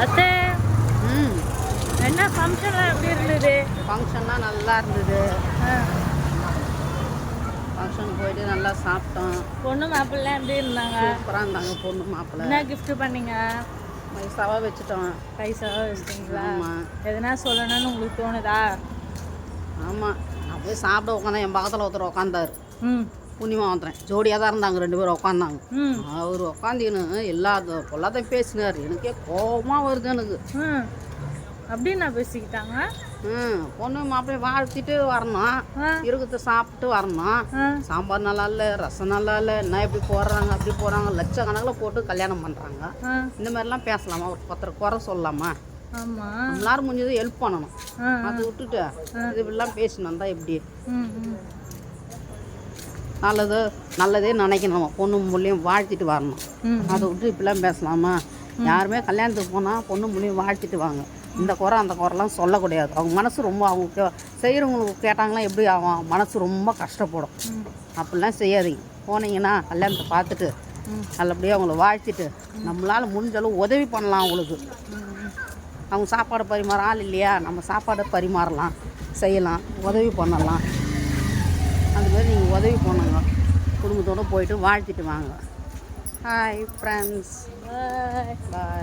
அத்தை என்ன ஃபங்க்ஷன்லாம் எப்படி இருந்தது? ஃபங்க்ஷன்லாம் நல்லா இருந்தது. ஃபங்க்ஷன் போயிட்டு நல்லா சாப்பிட்டோம். பொண்ணு மாப்பிள்ளைலாம் எப்படி இருந்தாங்க? சூப்பராக இருந்தாங்க பொண்ணு மாப்பிள்ளை. என்ன கிஃப்ட் பண்ணீங்க? பைசாவாக வச்சுட்டோம். பைசாவாக வச்சுட்டீங்களா? ஆமாம். எதனா சொல்லணும்னு உங்களுக்கு தோணுதா? ஆமாம், நான் போய் சாப்பிட உட்காந்தேன். என் பக்கத்தில் ஒருத்தர் உட்காந்தாரு. புண்ணியமாக வந்துறேன். ஜோடியாக தான் இருந்தாங்க, 2 பேரும் உட்காந்தாங்க. அவர் உட்காந்தின்னு எல்லாத்தையும் பேசினார். எனக்கே கோபமாக வருது எனக்கு. அப்படின்னு பேசிக்கிட்டாங்க. பொண்ணு மாப்பிள்ளை வாழ்த்திட்டு வரணும், இருக்கிறத சாப்பிட்டு வரணும். சாம்பார் நல்லா இல்லை, ரசம் நல்லா இல்லை, என்ன இப்படி போடுறாங்க அப்படி போடுறாங்க, லட்சக்கணக்கில் போட்டு கல்யாணம் பண்ணுறாங்க. இந்த மாதிரிலாம் பேசலாமா? ஒரு 10 குறை சொல்லலாமா? எல்லாரும் முடிஞ்சது ஹெல்ப் பண்ணணும். அதை விட்டுட்டு இது இப்படிலாம் பேசினு வந்தால் எப்படி? நல்லதே நினைக்கணும். பொண்ணு மூலியம் வாழ்த்திட்டு வரணும். அதை விட்டு இப்படிலாம் பேசலாமா? யாருமே கல்யாணத்துக்கு போனால் பொண்ணு மூலியம் வாழ்த்திட்டு வாங்க. இந்த குறை அந்த குறைலாம் சொல்லக்கூடாது. அவங்க மனசு ரொம்ப, அவங்க செய்கிறவங்களுக்கு கேட்டாங்களா எப்படி ஆகும்? மனசு ரொம்ப கஷ்டப்படும். அப்படிலாம் செய்யாதீங்க. போனீங்கன்னா கல்யாணத்தை பார்த்துட்டு நல்லபடியாக அவங்கள வாழ்த்திட்டு நம்மளால் முடிஞ்சளவு உதவி பண்ணலாம். அவங்களுக்கு அவங்க சாப்பாடு பரிமாற ஆள் இல்லையா, நம்ம சாப்பாடை பரிமாறலாம், செய்யலாம், உதவி பண்ணலாம். அதுமாதிரி நீங்கள் உதவி பண்ணுங்க. குடும்பத்தோடு போயிட்டு வாழ்த்திட்டு வாங்க. ஹாய் ஃப்ரெண்ட்ஸ், பாய்.